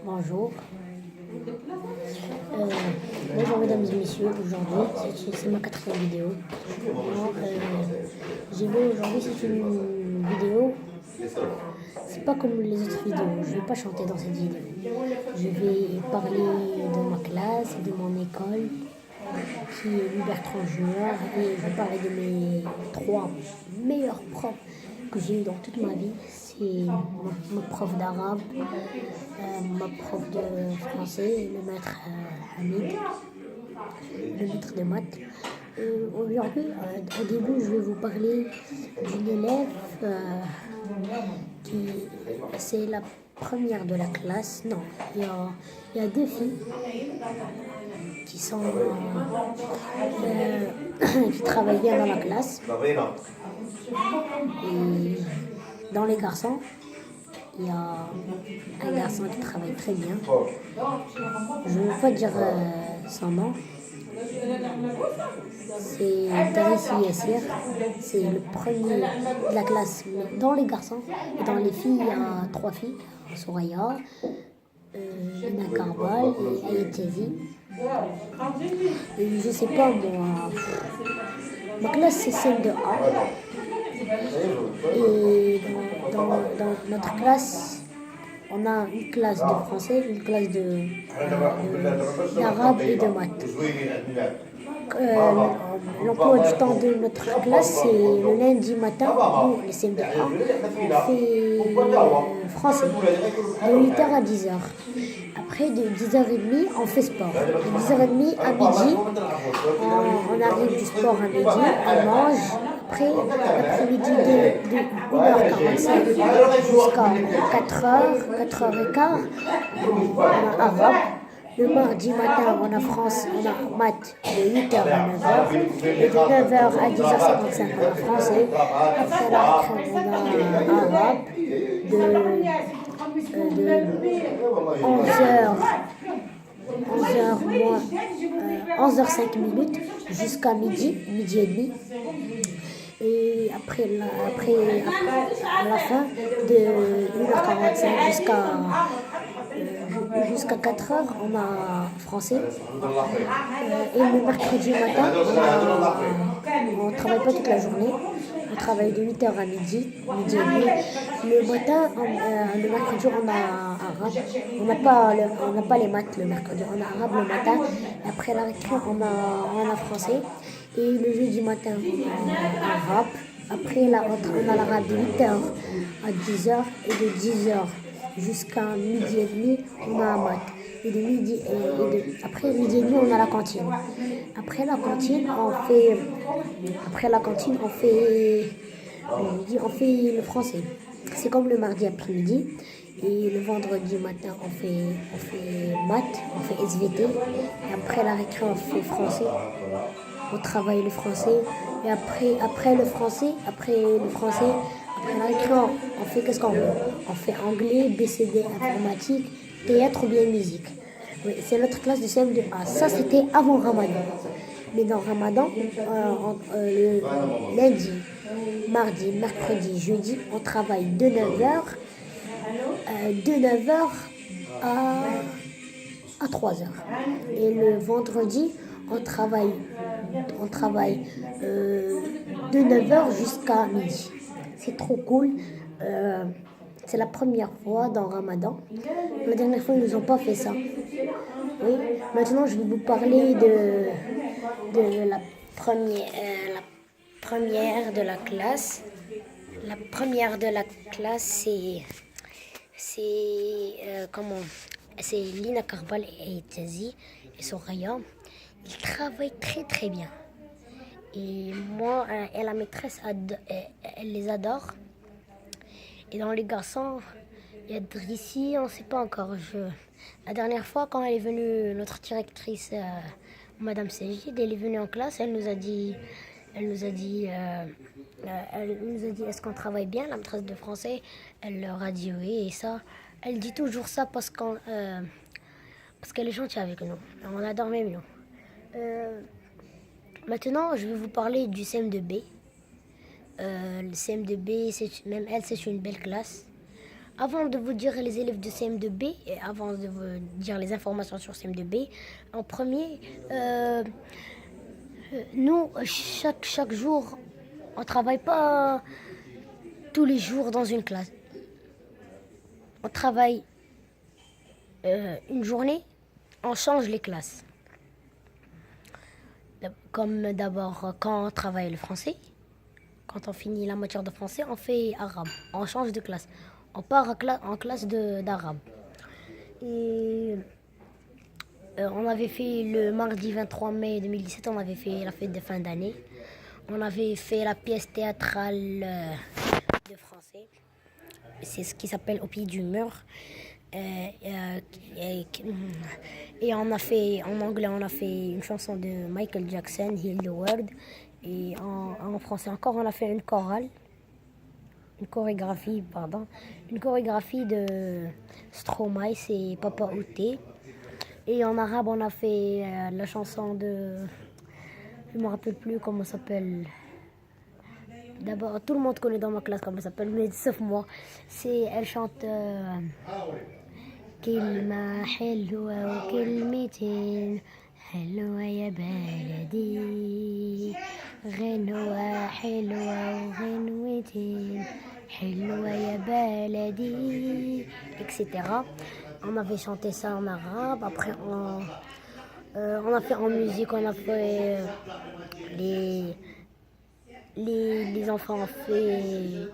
Bonjour. Bonjour mesdames et messieurs, aujourd'hui c'est ma quatrième vidéo. J'ai vu aujourd'hui c'est une vidéo, c'est pas comme les autres vidéos, je vais pas chanter dans cette vidéo. Je vais parler de ma classe et de mon école qui est Louis Bertrand Junior et je vais parler de mes trois meilleurs profs que j'ai eu dans toute ma vie. C'est ma prof d'arabe, ma prof de français, le maître Hamid, le maître de maths. Aujourd'hui, au début, je vais vous parler d'une élève qui, c'est la première de la classe. Non, il y a deux filles qui sont qui travaillent bien dans la classe. Et dans les garçons, il y a un garçon qui travaille très bien. Je ne veux pas dire son nom. C'est Darissi Yassir. C'est le premier de la classe dans les garçons. Et dans les filles, il y a trois filles. Soraya, Ina Karbal et Tizi. Et je sais pas moi. Ma classe c'est celle de A. Et dans notre classe, on a une classe de français, une classe d'arabe et de maths. L'emploi du temps de notre classe, c'est le lundi matin, nous, les CM2A, on fait français, de 8h à 10h. Après, de 10h30, on fait sport. De 10h30 à midi, on arrive du sport à midi, on mange. Après, l'après-midi, de 1h45 jusqu'à 4h, 4h15, on a arabe. Le mardi matin, on a France, on a maths de 8h à 9h. Et de 9h à 10h55, on a français. Après la récré, on a arabe. De 11h 5 minutes jusqu'à midi et demi. Et après à la fin de 1h45 jusqu'à 4h, on a français. Et le mercredi matin, on ne travaille pas toute la journée. On travaille de 8h à midi et demi. Le matin, le mercredi, on a arabe. On n'a pas les maths le mercredi. On a arabe le matin. Et après la récré, on a français. Et le jeudi matin, on a arabe. Après, on a l'arabe de 8h à 10h. Et de 10h jusqu'à midi et demi, on a un maths. Et de midi après midi et demi, on a la cantine. Après la cantine, on fait le français. C'est comme le mardi après-midi. Et le vendredi matin, on fait maths, on fait SVT. Et après la récré, on fait français. On travaille le français. Et après le français, après la récré, on fait qu'est-ce qu'on veut. On fait anglais, BCD, informatique, théâtre ou bien musique. Oui, c'est notre classe de CM2A. Ça, c'était avant Ramadan. Mais dans Ramadan, le lundi, mardi, mercredi, jeudi, on travaille de 9h à 3h. Et le vendredi, on travaille de 9h jusqu'à midi. C'est trop cool. C'est la première fois dans Ramadan. La dernière fois, ils nous ont pas fait ça. Oui. Maintenant, je vais vous parler de la première de la classe. La première de la classe, c'est Lina Karbal et Tazi et Soraya. Ils travaillent très très bien. Et moi, et la maîtresse, elle les adore. Et dans les garçons, il y a Drissi, on ne sait pas encore. La dernière fois, quand elle est venue, notre directrice, Madame Sejid, elle est venue en classe, elle nous a dit, est-ce qu'on travaille bien? La maîtresse de français, elle leur a dit oui, et ça, elle dit toujours ça parce qu'elle est gentille avec nous. On adore même nous. Maintenant, je vais vous parler du CM2B. Le CM2B, même elle, c'est une belle classe. Avant de vous dire les élèves de CM2B, et avant de vous dire les informations sur CM2B, en premier, nous, chaque jour, on ne travaille pas tous les jours dans une classe. On travaille une journée, on change les classes. Comme d'abord, quand on travaille le français, quand on finit la matière de français, on fait arabe. On change de classe. On part en classe d'arabe. Et on avait fait le mardi 23 mai 2017, on avait fait la fête de fin d'année. On avait fait la pièce théâtrale de français. C'est ce qui s'appelle Au pied du mur. Et on a fait, en anglais, on a fait une chanson de Michael Jackson, Heal the World. Et en français encore, on a fait une chorale. Une chorégraphie de Stromae, c'est Papa Outé. Et en arabe, on a fait la chanson de... Je ne me rappelle plus comment ça s'appelle. D'abord, tout le monde connaît dans ma classe comment ça s'appelle, mais sauf moi. Elle chante... كلمة حلوة وكلمتين حلوة يا بلدي غنوة حلوة وغنوتين حلوة يا بلدي etc. On avait chanté ça en arabe. Après on a fait en musique, on a fait les enfants ont fait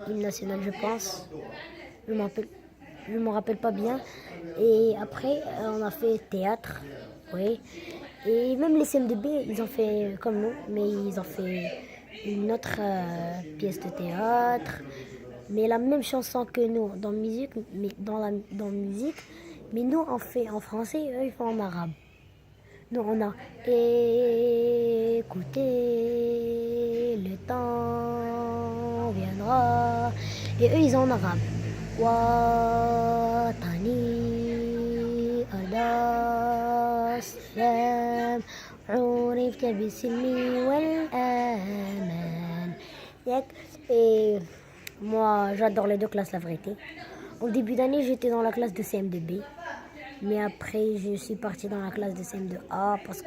l'hymne national, je pense. Je me rappelle pas bien. Et après, on a fait théâtre, oui. Et même les CM2B, ils ont fait comme nous, mais ils ont fait une autre pièce de théâtre, mais la même chanson que nous dans musique, mais dans musique, mais nous on fait en français, eux ils font en arabe. Nous on a écoutez, le temps viendra, et eux ils ont en arabe. وطني أرض السلام عرفت بالسلم والأمان. Et moi j'adore les deux classes, la vérité. Au début d'année j'étais dans la classe de CM2B, mais après je suis partie dans la classe de CM2A parce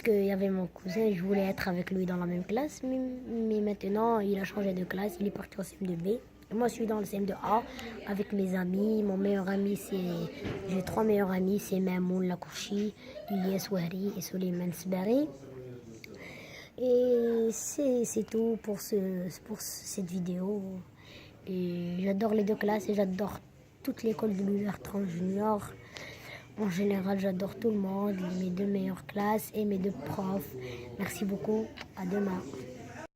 que y avait mon cousin, je voulais être avec lui dans la même classe, mais maintenant il a changé de classe, il est parti au CM2B. Moi, je suis dans le CM2A avec mes amis. Mon meilleur ami, j'ai 3 meilleurs amis, c'est Mamoun Lakourchi, Ilyes Wahri et Suleiman Sbari. Et c'est tout pour cette vidéo. Et j'adore les deux classes et j'adore toute l'école de Louis-Bertrand Junior. En général, j'adore tout le monde, mes deux meilleures classes et mes deux profs. Merci beaucoup. À demain.